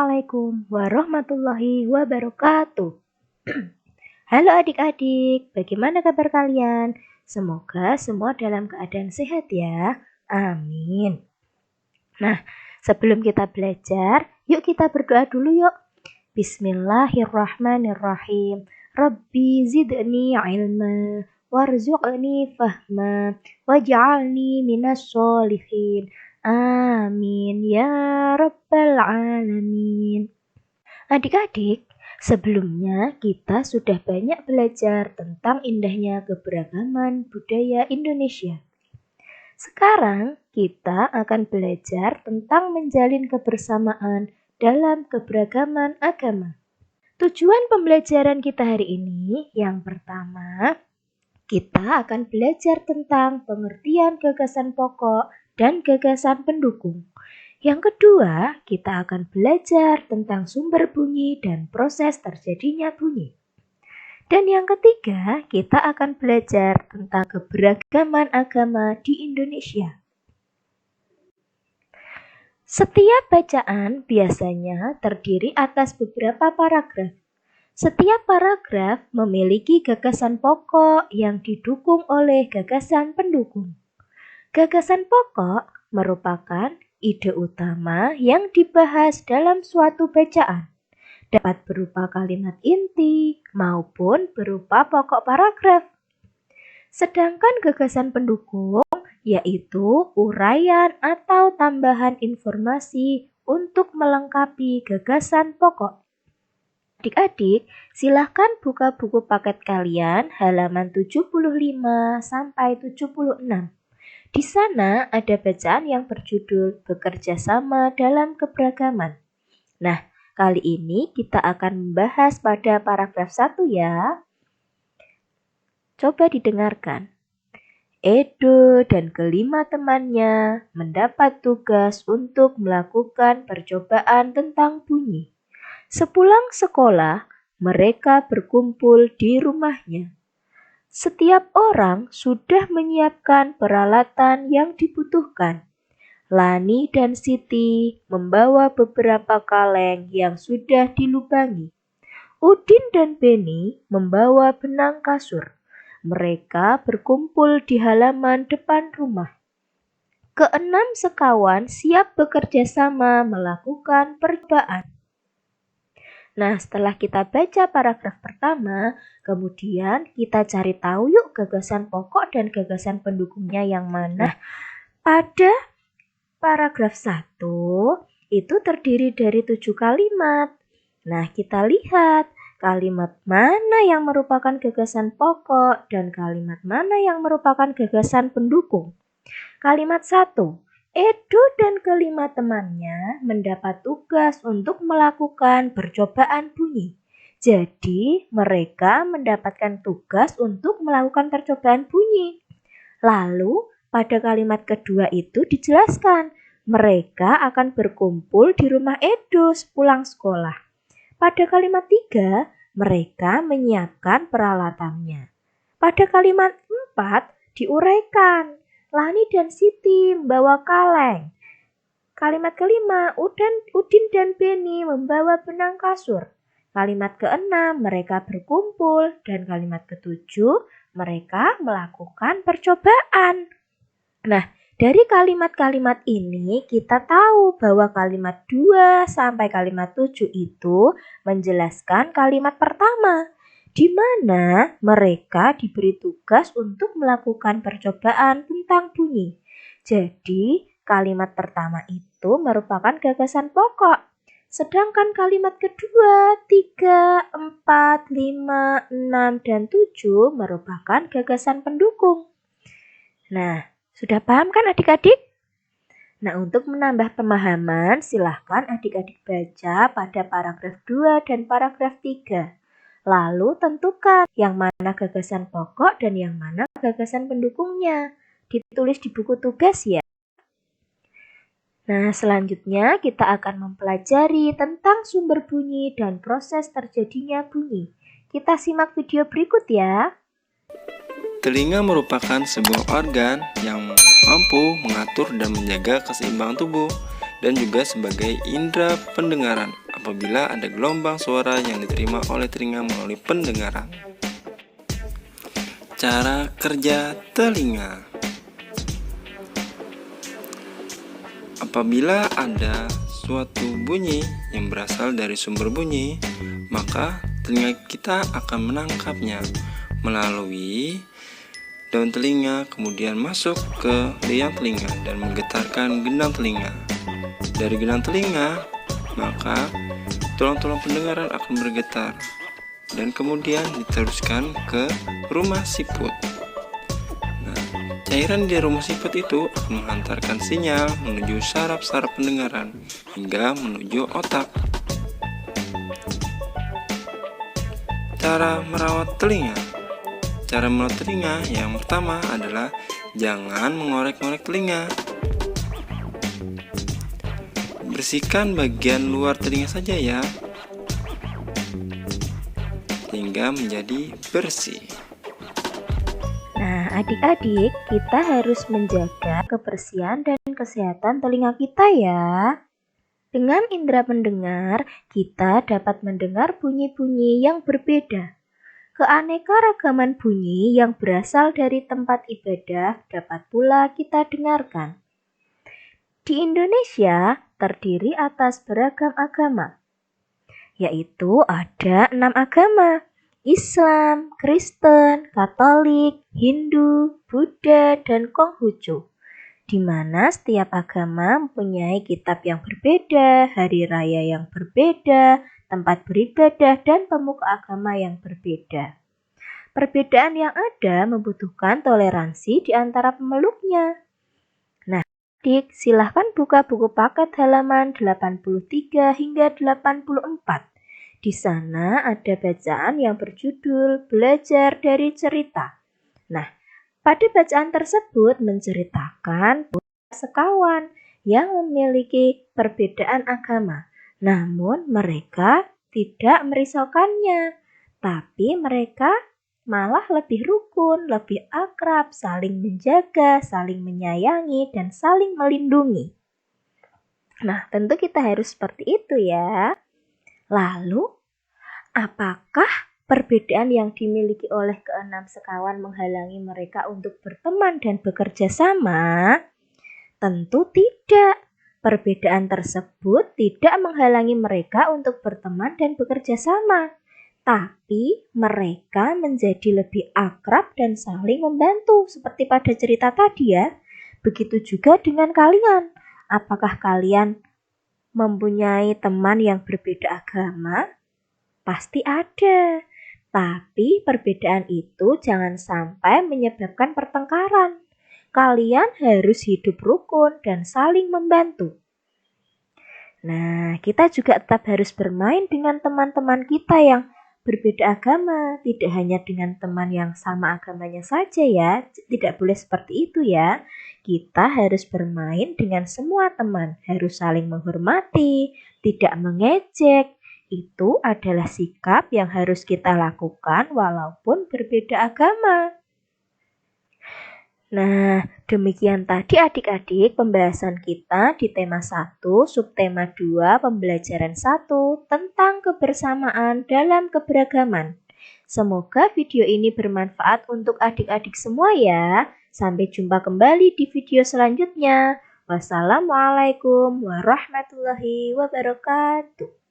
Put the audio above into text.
Assalamualaikum warahmatullahi wabarakatuh. Halo adik-adik, bagaimana kabar kalian? Semoga semua dalam keadaan sehat ya. Amin. Nah, sebelum kita belajar, yuk kita berdoa dulu yuk. Bismillahirrahmanirrahim. Rabbi zidni ilma warzuqni fahma waj'alni minas sholihin. Amin ya rabbal alamin. Adik-adik, sebelumnya kita sudah banyak belajar tentang indahnya keberagaman budaya Indonesia. Sekarang kita akan belajar tentang menjalin kebersamaan dalam keberagaman agama. Tujuan pembelajaran kita hari ini yang pertama, kita akan belajar tentang pengertian gagasan pokok dan gagasan pendukung. Yang kedua, kita akan belajar tentang sumber bunyi dan proses terjadinya bunyi. Dan yang ketiga, kita akan belajar tentang keberagaman agama di Indonesia. Setiap bacaan biasanya terdiri atas beberapa paragraf. Setiap paragraf memiliki gagasan pokok yang didukung oleh gagasan pendukung. Gagasan pokok merupakan ide utama yang dibahas dalam suatu bacaan. Dapat berupa kalimat inti maupun berupa pokok paragraf. Sedangkan gagasan pendukung yaitu uraian atau tambahan informasi untuk melengkapi gagasan pokok. Adik-adik, silahkan buka buku paket kalian halaman 75 sampai 76. Di sana ada bacaan yang berjudul Bekerja Sama dalam Keberagaman. Nah, kali ini kita akan membahas pada paragraf 1 ya. Coba didengarkan. Edo dan kelima temannya mendapat tugas untuk melakukan percobaan tentang bunyi. Sepulang sekolah, mereka berkumpul di rumahnya. Setiap orang sudah menyiapkan peralatan yang dibutuhkan. Lani dan Siti membawa beberapa kaleng yang sudah dilubangi. Udin dan Beni membawa benang kasur. Mereka berkumpul di halaman depan rumah. Keenam sekawan siap bekerja sama melakukan percobaan. Nah, setelah kita baca paragraf pertama, kemudian kita cari tahu yuk gagasan pokok dan gagasan pendukungnya yang mana. Pada paragraf 1 itu terdiri dari 7 kalimat. Nah, kita lihat kalimat mana yang merupakan gagasan pokok dan kalimat mana yang merupakan gagasan pendukung. Kalimat 1. Edo dan kelima temannya mendapat tugas untuk melakukan percobaan bunyi. Jadi, mereka mendapatkan tugas untuk melakukan percobaan bunyi. Lalu, pada kalimat kedua itu dijelaskan, mereka akan berkumpul di rumah Edo sepulang sekolah. Pada kalimat 3, mereka menyiapkan peralatannya. Pada kalimat 4, diuraikan. Lani dan Siti membawa kaleng. Kalimat kelima, Udin dan Beni membawa benang kasur. Kalimat keenam, mereka berkumpul. Dan kalimat ketujuh, mereka melakukan percobaan. Nah, dari kalimat-kalimat ini kita tahu bahwa kalimat 2 sampai kalimat 7 itu menjelaskan kalimat pertama, di mana mereka diberi tugas untuk melakukan percobaan tentang bunyi. Jadi, kalimat pertama itu merupakan gagasan pokok. Sedangkan kalimat kedua, 3, 4, 5, 6, dan 7 merupakan gagasan pendukung. Nah, sudah paham kan adik-adik? Nah, untuk menambah pemahaman, silahkan adik-adik baca pada paragraf 2 dan paragraf 3. Lalu tentukan yang mana gagasan pokok dan yang mana gagasan pendukungnya. Ditulis di buku tugas ya. Nah, selanjutnya kita akan mempelajari tentang sumber bunyi dan proses terjadinya bunyi. Kita simak video berikut ya. Telinga merupakan sebuah organ yang mampu mengatur dan menjaga keseimbangan tubuh dan juga sebagai indera pendengaran. apabila ada gelombang suara yang diterima oleh telinga melalui pendengaran. Cara kerja telinga. Apabila ada suatu bunyi yang berasal dari sumber bunyi, maka telinga kita akan menangkapnya melalui daun telinga, kemudian masuk ke liang telinga dan menggetarkan gendang telinga. Dari gendang telinga, maka tulang-tulang pendengaran akan bergetar dan kemudian diteruskan ke rumah siput. Cairan di rumah siput itu akan menghantarkan sinyal menuju saraf-saraf pendengaran hingga menuju otak. Cara merawat telinga. Cara merawat telinga yang pertama adalah jangan mengorek-ngorek telinga. Bersihkan bagian luar telinga saja ya, hingga menjadi bersih. Nah, adik-adik, kita harus menjaga kebersihan dan kesehatan telinga kita ya. Dengan indera pendengar, kita dapat mendengar bunyi-bunyi yang berbeda. Keanekaragaman bunyi yang berasal dari tempat ibadah dapat pula kita dengarkan. Di Indonesia terdiri atas beragam agama, yaitu ada 6 agama: Islam, Kristen, Katolik, Hindu, Buddha, dan Konghucu, di mana setiap agama mempunyai kitab yang berbeda, hari raya yang berbeda, tempat beribadah, dan pemuka agama yang berbeda. Perbedaan yang ada membutuhkan toleransi di antara pemeluknya. Nah, adik, silahkan buka buku paket halaman 83 hingga 84. Di sana ada bacaan yang berjudul Belajar dari Cerita. Nah, pada bacaan tersebut menceritakan sekawan yang memiliki perbedaan agama. Namun mereka tidak merisaukannya, tapi mereka malah lebih rukun, lebih akrab, saling menjaga, saling menyayangi, dan saling melindungi. Nah, tentu kita harus seperti itu ya. Lalu, apakah perbedaan yang dimiliki oleh keenam sekawan menghalangi mereka untuk berteman dan bekerja sama? Tentu tidak. Perbedaan tersebut tidak menghalangi mereka untuk berteman dan bekerja sama, tapi mereka menjadi lebih akrab dan saling membantu seperti pada cerita tadi ya. Begitu juga dengan kalian. Apakah kalian mempunyai teman yang berbeda agama? Pasti ada. Tapi perbedaan itu jangan sampai menyebabkan pertengkaran. Kalian harus hidup rukun dan saling membantu. Nah, kita juga tetap harus bermain dengan teman-teman kita yang berbeda agama. Tidak hanya dengan teman yang sama agamanya saja ya. Tidak boleh seperti itu ya. Kita harus bermain dengan semua teman, harus saling menghormati, tidak mengejek. Itu adalah sikap yang harus kita lakukan walaupun berbeda agama. Nah, demikian tadi adik-adik pembahasan kita di tema 1, subtema 2, pembelajaran 1 tentang kebersamaan dalam keberagaman. Semoga video ini bermanfaat untuk adik-adik semua ya. Sampai jumpa kembali di video selanjutnya. Wassalamualaikum warahmatullahi wabarakatuh.